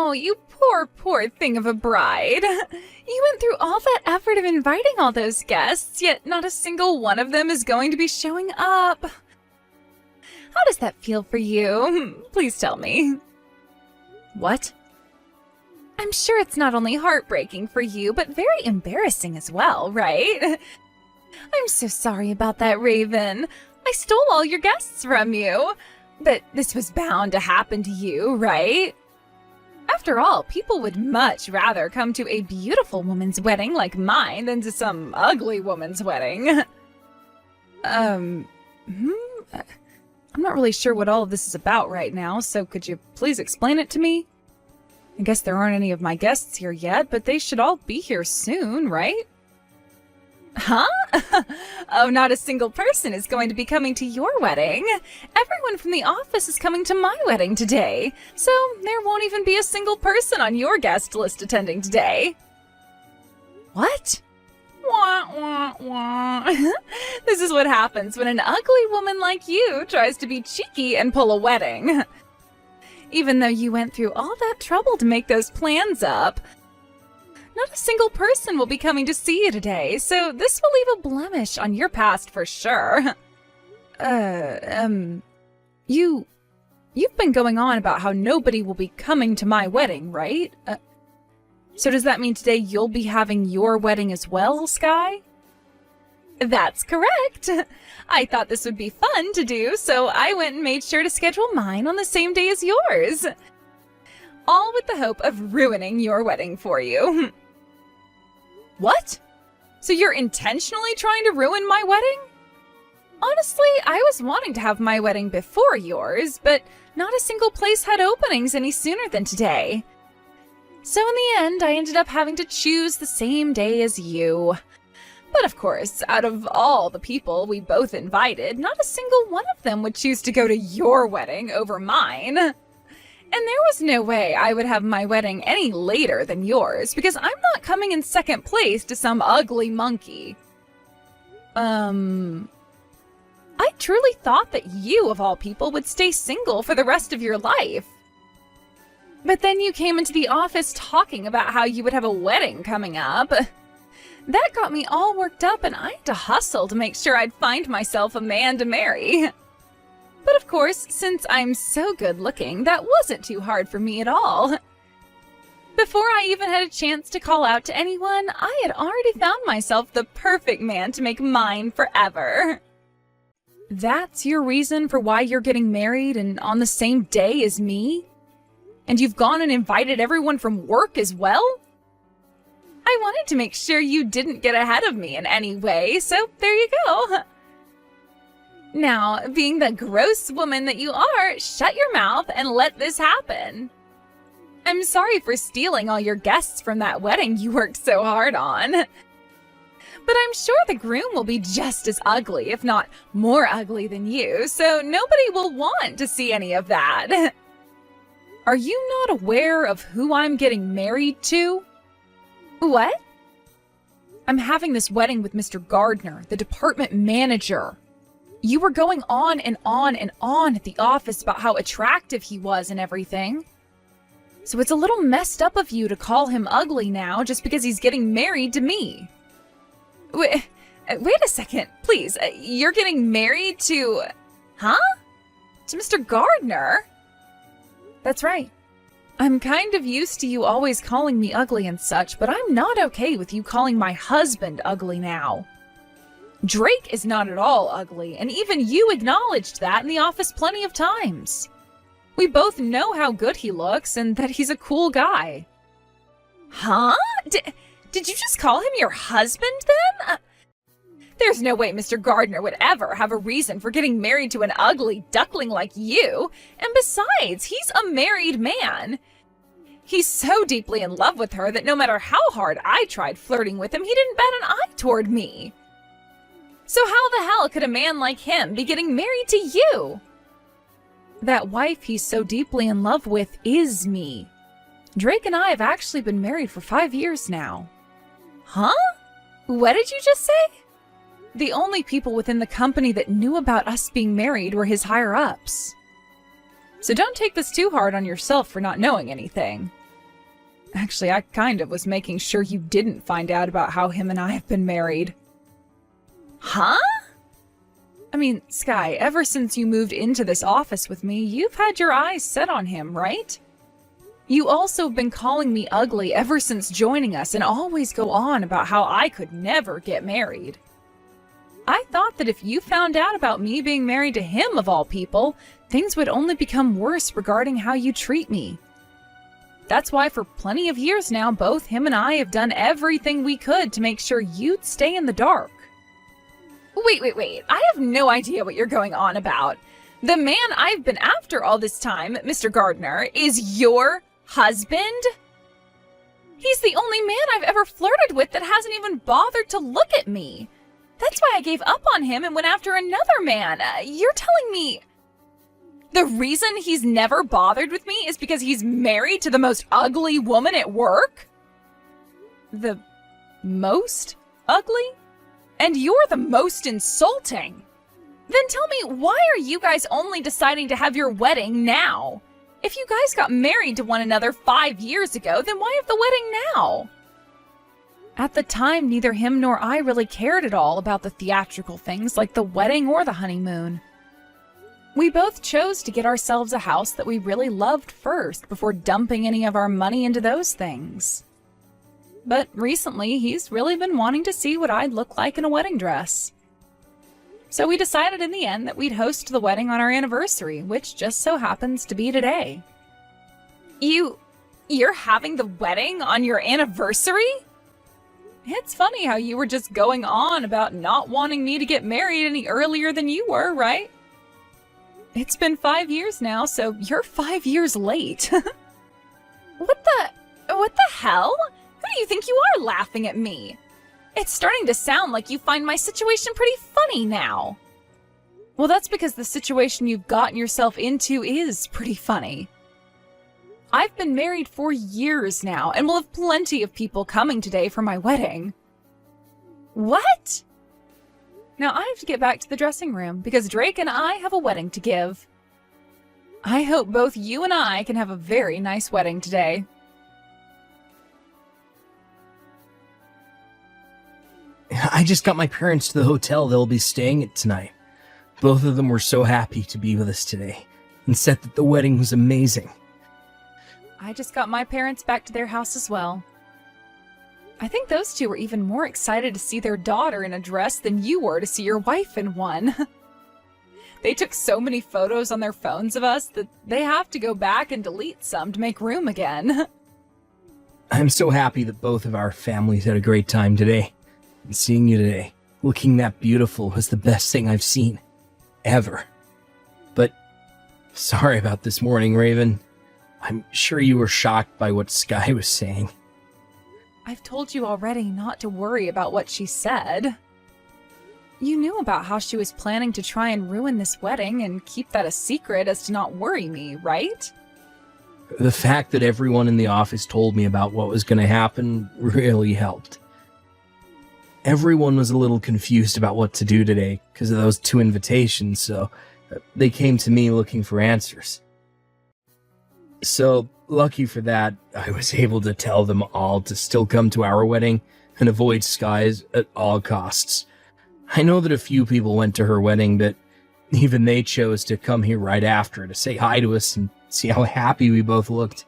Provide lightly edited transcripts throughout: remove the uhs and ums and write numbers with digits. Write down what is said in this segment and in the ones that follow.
Oh, you poor thing of a bride. You went through all that effort of inviting all those guests, yet not a single one of them is going to be showing up. How does that feel for you? Please tell me. What? I'm sure it's not only heartbreaking for you, but very embarrassing as well, right? I'm so sorry about that, Raven. I stole all your guests from you. But this was bound to happen to you, right? After all, people would much rather come to a beautiful woman's wedding like mine than to some ugly woman's wedding. I'm not really sure what all of this is about right now, so could you please explain it to me? I guess there aren't any of my guests here yet, but they should all be here soon, right? Huh? Oh, not a single person is going to be coming to your wedding. Everyone from the office is coming to my wedding today, so there won't even be a single person on your guest list attending today. What? Wah, wah, wah. This is what happens when an ugly woman like you tries to be cheeky and pull a wedding. Even though you went through all that trouble to make those plans up, not a single person will be coming to see you today, so this will leave a blemish on your past for sure. You've been going on about how nobody will be coming to my wedding, right? So does that mean today you'll be having your wedding as well, Sky? That's correct. I thought this would be fun to do, so I went and made sure to schedule mine on the same day as yours. All with the hope of ruining your wedding for you. What? So you're intentionally trying to ruin my wedding? Honestly, I was wanting to have my wedding before yours, but not a single place had openings any sooner than today. So in the end, I ended up having to choose the same day as you. But of course, out of all the people we both invited, not a single one of them would choose to go to your wedding over mine. And there was no way I would have my wedding any later than yours, because I'm not coming in second place to some ugly monkey. I truly thought that you, of all people, would stay single for the rest of your life. But then you came into the office talking about how you would have a wedding coming up. That got me all worked up, and I had to hustle to make sure I'd find myself a man to marry. But of course, since I'm so good looking, that wasn't too hard for me at all. Before I even had a chance to call out to anyone, I had already found myself the perfect man to make mine forever. That's your reason for why you're getting married and on the same day as me? And you've gone and invited everyone from work as well? I wanted to make sure you didn't get ahead of me in any way, so there you go. Now, being the gross woman that you are, shut your mouth and let this happen. I'm sorry for stealing all your guests from that wedding you worked so hard on. But I'm sure the groom will be just as ugly, if not more ugly than you, so nobody will want to see any of that. Are you not aware of who I'm getting married to? What? I'm having this wedding with Mr. Gardner, the department manager. You were going on and on and on at the office about how attractive he was and everything. So it's a little messed up of you to call him ugly now just because he's getting married to me. Wait a second, please. You're getting married to... Huh? To Mr. Gardner? That's right. I'm kind of used to you always calling me ugly and such, but I'm not okay with you calling my husband ugly now. Drake is not at all ugly, and even you acknowledged that in the office plenty of times. We both know how good he looks and that he's a cool guy. Huh? Did you just call him your husband then? There's no way Mr. Gardner would ever have a reason for getting married to an ugly duckling like you, and besides, he's a married man. He's so deeply in love with her that no matter how hard I tried flirting with him, he didn't bat an eye toward me. So how the hell could a man like him be getting married to you? That wife he's so deeply in love with is me. Drake and I have actually been married for 5 years now. Huh? What did you just say? The only people within the company that knew about us being married were his higher-ups. So don't take this too hard on yourself for not knowing anything. Actually, I kind of was making sure you didn't find out about how him and I have been married. Huh? I mean, Sky, ever since you moved into this office with me, you've had your eyes set on him, right? You also have been calling me ugly ever since joining us and always go on about how I could never get married. I thought that if you found out about me being married to him of all people, things would only become worse regarding how you treat me. That's why for plenty of years now, both him and I have done everything we could to make sure you'd stay in the dark. Wait. I have no idea what you're going on about. The man I've been after all this time, Mr. Gardner, is your husband? He's the only man I've ever flirted with that hasn't even bothered to look at me. That's why I gave up on him and went after another man. You're telling me the reason he's never bothered with me is because he's married to the most ugly woman at work? The most ugly? And you're the most insulting. Then tell me, why are you guys only deciding to have your wedding now? If you guys got married to one another 5 years ago, then why have the wedding now? At the time, neither him nor I really cared at all about the theatrical things like the wedding or the honeymoon. We both chose to get ourselves a house that we really loved first before dumping any of our money into those things. But recently, he's really been wanting to see what I'd look like in a wedding dress. So we decided in the end that we'd host the wedding on our anniversary, which just so happens to be today. You're having the wedding on your anniversary? It's funny how you were just going on about not wanting me to get married any earlier than you were, right? It's been 5 years now, so you're 5 years late. What the hell? Who do you think you are laughing at me? It's starting to sound like you find my situation pretty funny now. Well, that's because the situation you've gotten yourself into is pretty funny. I've been married for years now, and will have plenty of people coming today for my wedding. What? Now I have to get back to the dressing room, because Drake and I have a wedding to give. I hope both you and I can have a very nice wedding today. I just got my parents to the hotel they'll be staying at tonight. Both of them were so happy to be with us today, and said that the wedding was amazing. I just got my parents back to their house as well. I think those two were even more excited to see their daughter in a dress than you were to see your wife in one. They took so many photos on their phones of us that they have to go back and delete some to make room again. I'm so happy that both of our families had a great time today. And seeing you today, looking that beautiful, was the best thing I've seen. Ever. But sorry about this morning, Raven. I'm sure you were shocked by what Sky was saying. I've told you already not to worry about what she said. You knew about how she was planning to try and ruin this wedding and keep that a secret as to not worry me, right? The fact that everyone in the office told me about what was going to happen really helped. Everyone was a little confused about what to do today because of those 2 invitations, so they came to me looking for answers. So, lucky for that, I was able to tell them all to still come to our wedding and avoid Sky's at all costs. I know that a few people went to her wedding, but even they chose to come here right after to say hi to us and see how happy we both looked.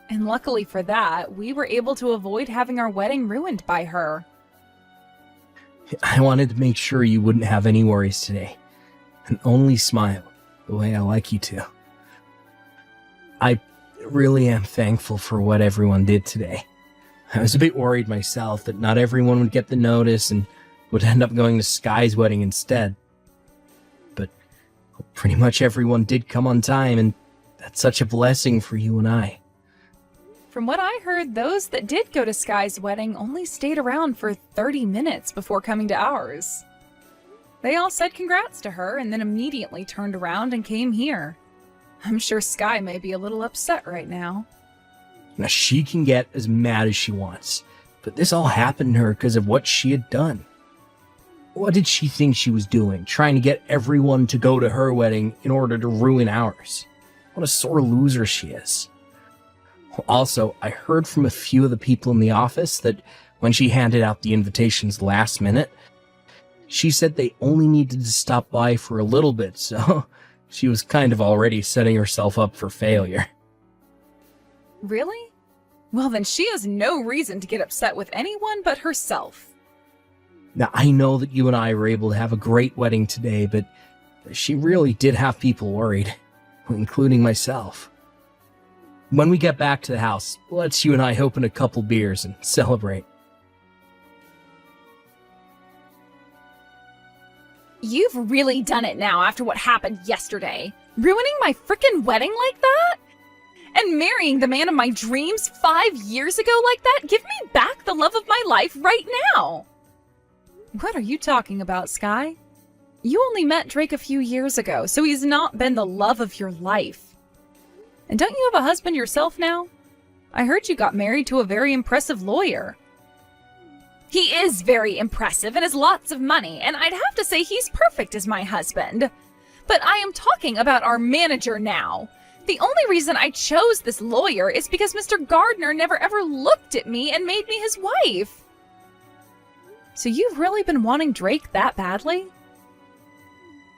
And luckily for that, we were able to avoid having our wedding ruined by her. I wanted to make sure you wouldn't have any worries today, and only smile the way I like you to. I really am thankful for what everyone did today. I was a bit worried myself that not everyone would get the notice and would end up going to Sky's wedding instead. But pretty much everyone did come on time, and that's such a blessing for you and I. From what I heard, those that did go to Sky's wedding only stayed around for 30 minutes before coming to ours. They all said congrats to her and then immediately turned around and came here. I'm sure Sky may be a little upset right now. Now, she can get as mad as she wants, but this all happened to her because of what she had done. What did she think she was doing, trying to get everyone to go to her wedding in order to ruin ours? What a sore loser she is. Also, I heard from a few of the people in the office that when she handed out the invitations last minute, she said they only needed to stop by for a little bit, so she was kind of already setting herself up for failure. Really? Well, then she has no reason to get upset with anyone but herself. Now, I know that you and I were able to have a great wedding today, but she really did have people worried, including myself. When we get back to the house, let's you and I open a couple beers and celebrate. You've really done it now after what happened yesterday. Ruining my frickin' wedding like that? And marrying the man of my dreams 5 years ago like that? Give me back the love of my life right now! What are you talking about, Sky? You only met Drake a few years ago, so he's not been the love of your life. And don't you have a husband yourself now? I heard you got married to a very impressive lawyer. He is very impressive and has lots of money, and I'd have to say he's perfect as my husband. But I am talking about our manager now. The only reason I chose this lawyer is because Mr. Gardner never ever looked at me and made me his wife. So you've really been wanting Drake that badly?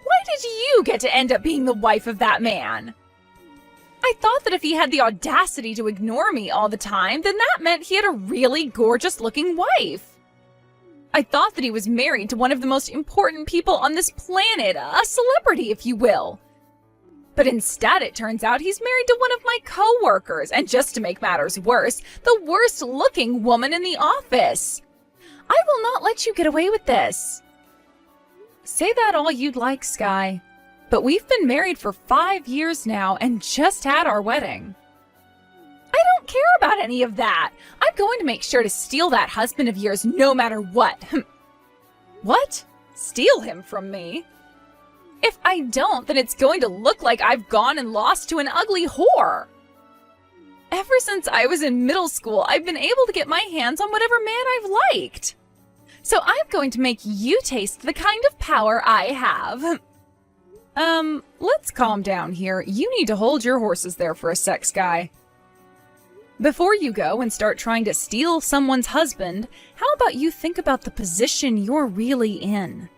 Why did you get to end up being the wife of that man? I thought that if he had the audacity to ignore me all the time, then that meant he had a really gorgeous-looking wife. I thought that he was married to one of the most important people on this planet, a celebrity, if you will. But instead, it turns out he's married to one of my co-workers, and just to make matters worse, the worst-looking woman in the office. I will not let you get away with this. Say that all you'd like, Sky. But we've been married for 5 years now and just had our wedding. I don't care about any of that. I'm going to make sure to steal that husband of yours no matter what. What? Steal him from me? If I don't, then it's going to look like I've gone and lost to an ugly whore. Ever since I was in middle school, I've been able to get my hands on whatever man I've liked. So I'm going to make you taste the kind of power I have. Let's calm down here. You need to hold your horses there for a sec, Sky. Before you go and start trying to steal someone's husband, how about you think about the position you're really in?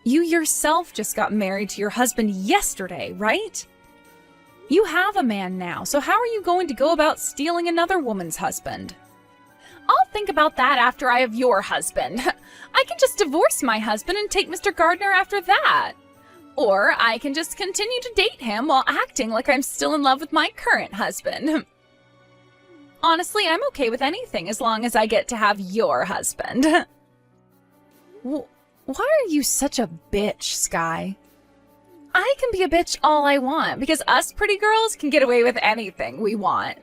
You yourself just got married to your husband yesterday, right? You have a man now, so how are you going to go about stealing another woman's husband? I'll think about that after I have your husband. I can just divorce my husband and take Mr. Gardner after that. Or I can just continue to date him while acting like I'm still in love with my current husband. Honestly, I'm okay with anything as long as I get to have your husband. Why are you such a bitch, Sky? I can be a bitch all I want because us pretty girls can get away with anything we want.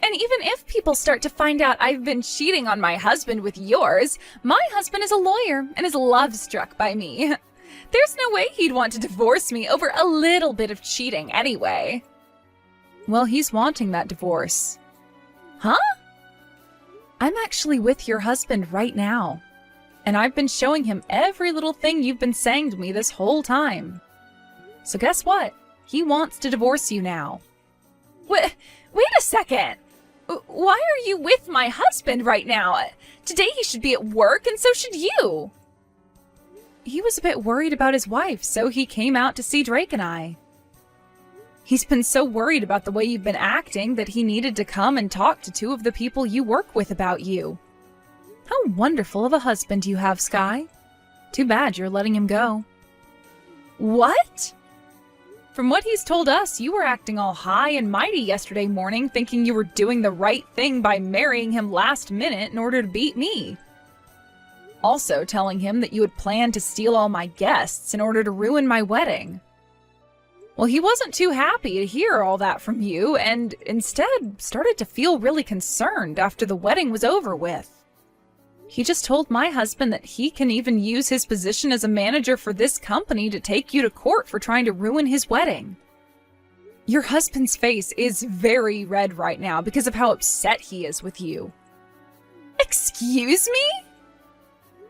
And even if people start to find out I've been cheating on my husband with yours, my husband is a lawyer and is love-struck by me. There's no way he'd want to divorce me over a little bit of cheating anyway. Well, he's wanting that divorce. Huh? I'm actually with your husband right now. And I've been showing him every little thing you've been saying to me this whole time. So guess what? He wants to divorce you now. Wait a second! Why are you with my husband right now? Today he should be at work, and so should you. He was a bit worried about his wife, so he came out to see Drake and I. He's been so worried about the way you've been acting that he needed to come and talk to 2 of the people you work with about you. How wonderful of a husband you have, Sky. Too bad you're letting him go. What? From what he's told us, you were acting all high and mighty yesterday morning, thinking you were doing the right thing by marrying him last minute in order to beat me. Also telling him that you had planned to steal all my guests in order to ruin my wedding. Well, he wasn't too happy to hear all that from you, and instead started to feel really concerned after the wedding was over with. He just told my husband that he can even use his position as a manager for this company to take you to court for trying to ruin his wedding. Your husband's face is very red right now because of how upset he is with you. Excuse me?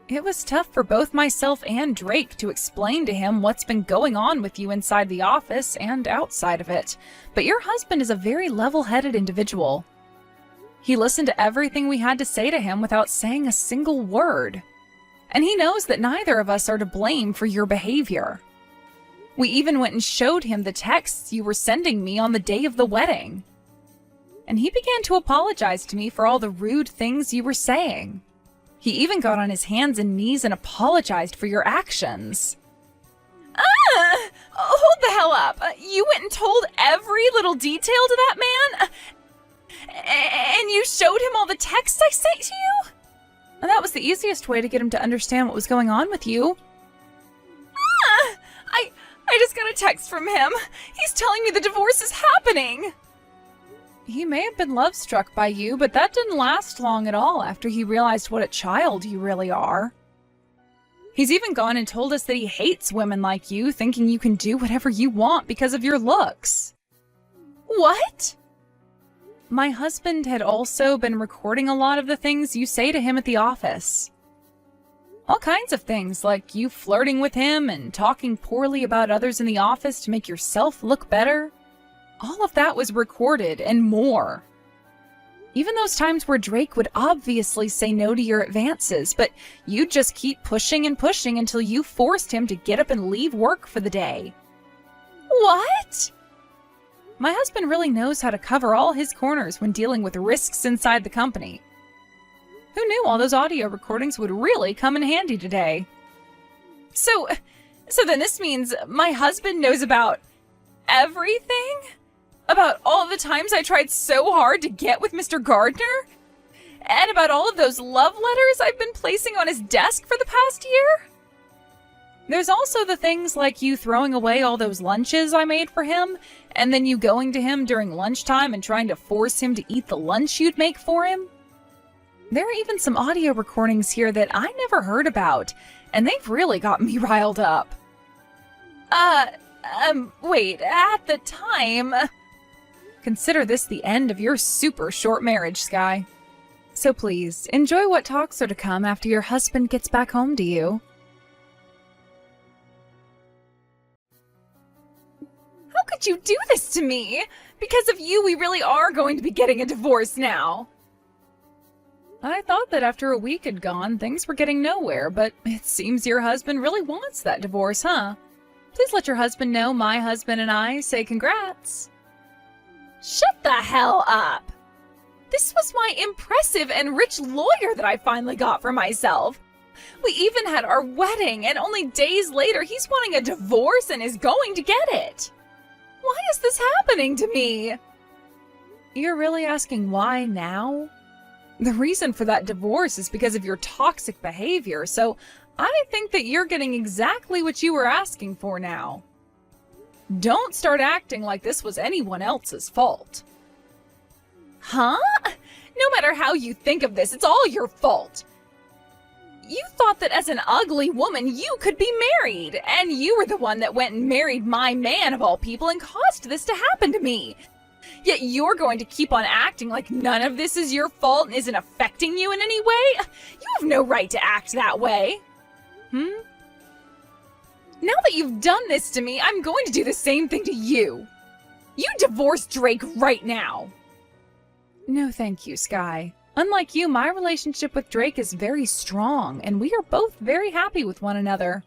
It was tough for both myself and Drake to explain to him what's been going on with you inside the office and outside of it, but your husband is a very level-headed individual. He listened to everything we had to say to him without saying a single word. And he knows that neither of us are to blame for your behavior. We even went and showed him the texts you were sending me on the day of the wedding. And he began to apologize to me for all the rude things you were saying. He even got on his hands and knees and apologized for your actions. Hold the hell up. You went and told every little detail to that man? And you showed him all the texts I sent to you? And that was the easiest way to get him to understand what was going on with you. I just got a text from him. He's telling me the divorce is happening. He may have been love-struck by you, but that didn't last long at all after he realized what a child you really are. He's even gone and told us that he hates women like you, thinking you can do whatever you want because of your looks. What? My husband had also been recording a lot of the things you say to him at the office. All kinds of things, like you flirting with him and talking poorly about others in the office to make yourself look better. All of that was recorded and more. Even those times where Drake would obviously say no to your advances, but you'd just keep pushing and pushing until you forced him to get up and leave work for the day. What? My husband really knows how to cover all his corners when dealing with risks inside the company. Who knew all those audio recordings would really come in handy today? So then this means my husband knows about everything? About all of the times I tried so hard to get with Mr. Gardner? And about all of those love letters I've been placing on his desk for the past year? There's also the things like you throwing away all those lunches I made for him, and then you going to him during lunchtime and trying to force him to eat the lunch you'd make for him. There are even some audio recordings here that I never heard about, and they've really got me riled up. Wait, at the time... Consider this the end of your super short marriage, Sky. So please, enjoy what talks are to come after your husband gets back home to you. How could you do this to me? Because of you, we really are going to be getting a divorce now. I thought that after a week had gone, things were getting nowhere, but it seems your husband really wants that divorce, huh? Please let your husband know my husband and I say congrats. Shut the hell up! This was my impressive and rich lawyer that I finally got for myself. We even had our wedding, and only days later he's wanting a divorce and is going to get it. Why is this happening to me? You're really asking why now? The reason for that divorce is because of your toxic behavior, so I think that you're getting exactly what you were asking for now. Don't start acting like this was anyone else's fault. Huh? No matter how you think of this, it's all your fault. You thought that as an ugly woman, you could be married, and you were the one that went and married my man of all people and caused this to happen to me. Yet you're going to keep on acting like none of this is your fault and isn't affecting you in any way? You have no right to act that way. Now that you've done this to me, I'm going to do the same thing to you. You divorce Drake right now. No, thank you, Sky. Unlike you, my relationship with Drake is very strong, and we are both very happy with one another.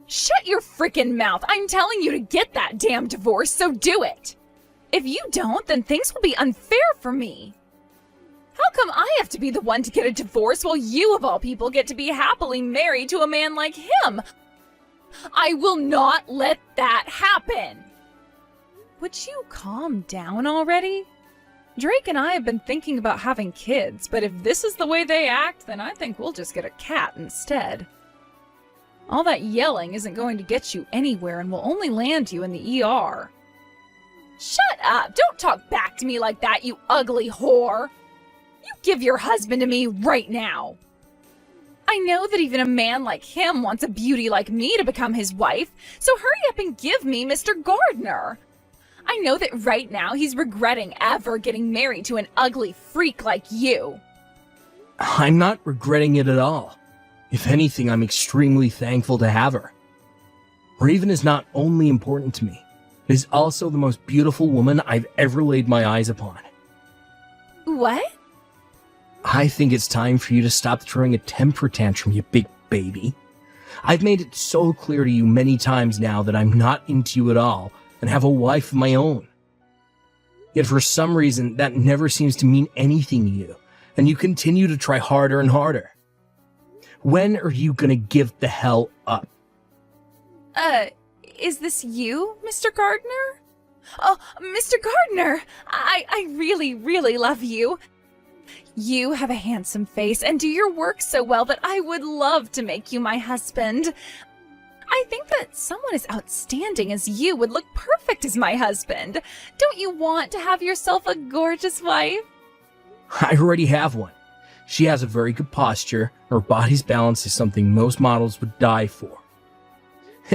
Shut your frickin' mouth! I'm telling you to get that damn divorce, so do it! If you don't, then things will be unfair for me. How come I have to be the one to get a divorce while you, of all people, get to be happily married to a man like him? I will not let that happen! Would you calm down already? Drake and I have been thinking about having kids, but if this is the way they act, then I think we'll just get a cat instead. All that yelling isn't going to get you anywhere and will only land you in the ER. Shut up! Don't talk back to me like that, you ugly whore! You give your husband to me right now! I know that even a man like him wants a beauty like me to become his wife, so hurry up and give me Mr. Gardner. I know that right now he's regretting ever getting married to an ugly freak like you. I'm not regretting it at all. If anything, I'm extremely thankful to have her. Raven is not only important to me, but is also the most beautiful woman I've ever laid my eyes upon. What? I think it's time for you to stop throwing a temper tantrum, you big baby. I've made it so clear to you many times now that I'm not into you at all and have a wife of my own. Yet for some reason, that never seems to mean anything to you, and you continue to try harder and harder. When are you gonna give the hell up? Is this you, Mr. Gardner? Oh, Mr. Gardner! I really, really love you. You have a handsome face and do your work so well that I would love to make you my husband. I think that someone as outstanding as you would look perfect as my husband. Don't you want to have yourself a gorgeous wife? I already have one. She has a very good posture. Her body's balance is something most models would die for.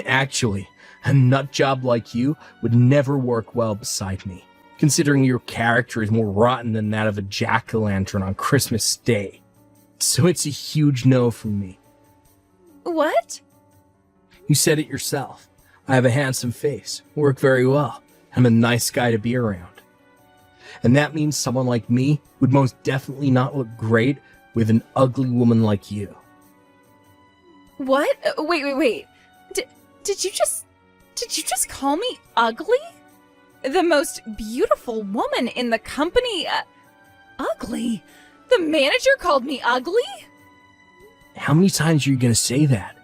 Actually, a nut job like you would never work well beside me, considering your character is more rotten than that of a jack-o'-lantern on Christmas Day. So it's a huge no from me. What? You said it yourself. I have a handsome face, work very well. I'm a nice guy to be around. And that means someone like me would most definitely not look great with an ugly woman like you. What? Wait. Did you just call me ugly? The most beautiful woman in the company, ugly? The manager called me ugly? How many times are you going to say that?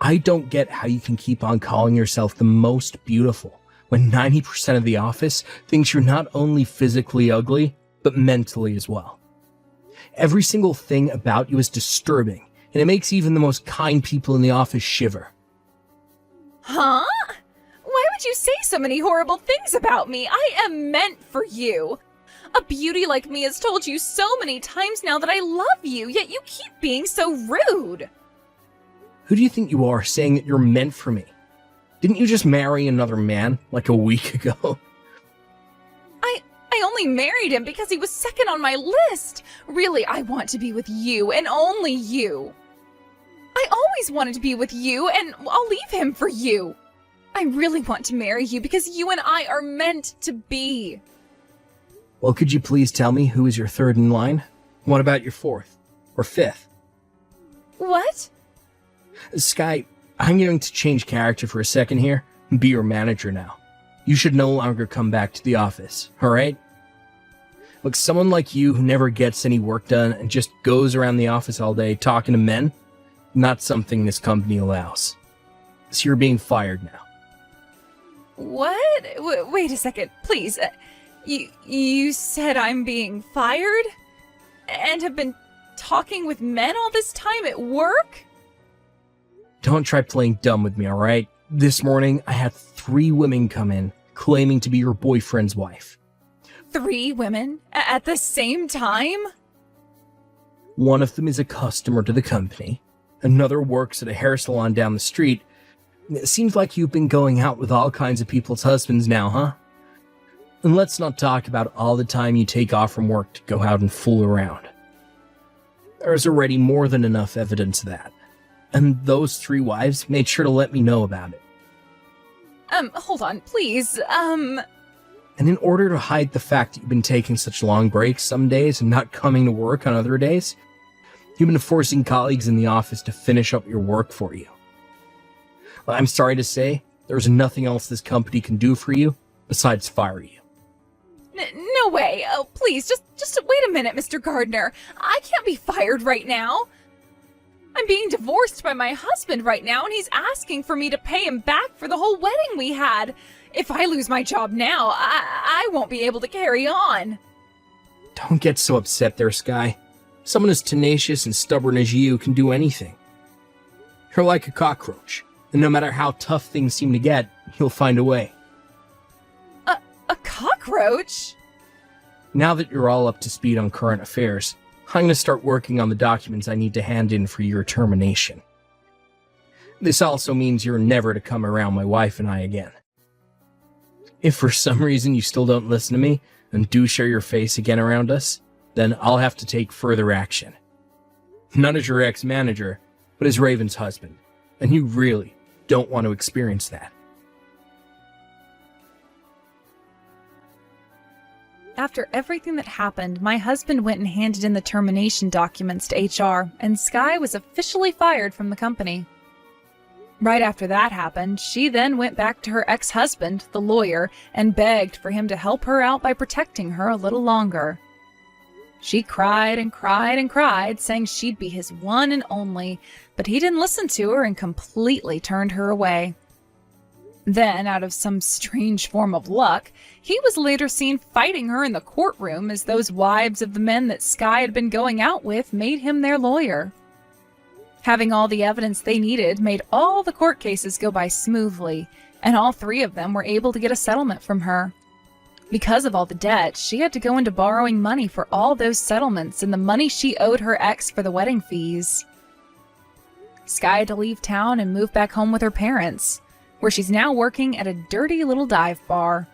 I don't get how you can keep on calling yourself the most beautiful when 90% of the office thinks you're not only physically ugly, but mentally as well. Every single thing about you is disturbing, and it makes even the most kind people in the office shiver. Huh? Why would you say so many horrible things about me? I am meant for you. A beauty like me has told you so many times now that I love you, yet you keep being so rude. Who do you think you are saying that you're meant for me? Didn't you just marry another man like a week ago? I only married him because he was second on my list. Really, I want to be with you and only you. I always wanted to be with you, and I'll leave him for you. I really want to marry you because you and I are meant to be. Well, could you please tell me who is your third in line? What about your fourth? Or fifth? What? Sky, I'm going to change character for a second here and be your manager now. You should no longer come back to the office, alright? Look, someone like you who never gets any work done and just goes around the office all day talking to men, not something this company allows. So you're being fired now. What? Wait a second, please. You said I'm being fired? And have been talking with men all this time at work? Don't try playing dumb with me, alright? This morning, I had 3 women come in, claiming to be your boyfriend's wife. 3 women? At the same time? One of them is a customer to the company. Another works at a hair salon down the street. It seems like you've been going out with all kinds of people's husbands now, huh? And let's not talk about all the time you take off from work to go out and fool around. There's already more than enough evidence of that. And those 3 wives made sure to let me know about it. Hold on, please, And in order to hide the fact that you've been taking such long breaks some days and not coming to work on other days, you've been forcing colleagues in the office to finish up your work for you. Well, I'm sorry to say, there's nothing else this company can do for you besides fire you. No way. Oh, please, just wait a minute, Mr. Gardner. I can't be fired right now. I'm being divorced by my husband right now, and he's asking for me to pay him back for the whole wedding we had. If I lose my job now, I won't be able to carry on. Don't get so upset there, Sky. Someone as tenacious and stubborn as you can do anything. You're like a cockroach, and no matter how tough things seem to get, you'll find a way. A cockroach? Now that you're all up to speed on current affairs, I'm going to start working on the documents I need to hand in for your termination. This also means you're never to come around my wife and I again. If for some reason you still don't listen to me and do share your face again around us, then I'll have to take further action. Not as your ex-manager, but as Raven's husband. And you really don't want to experience that. After everything that happened, my husband went and handed in the termination documents to HR, and Sky was officially fired from the company. Right after that happened, she then went back to her ex-husband, the lawyer, and begged for him to help her out by protecting her a little longer. She cried and cried and cried, saying she'd be his one and only, but he didn't listen to her and completely turned her away. Then, out of some strange form of luck, he was later seen fighting her in the courtroom as those wives of the men that Sky had been going out with made him their lawyer. Having all the evidence they needed made all the court cases go by smoothly, and all three of them were able to get a settlement from her. Because of all the debt, she had to go into borrowing money for all those settlements and the money she owed her ex for the wedding fees. Sky had to leave town and move back home with her parents, where she's now working at a dirty little dive bar.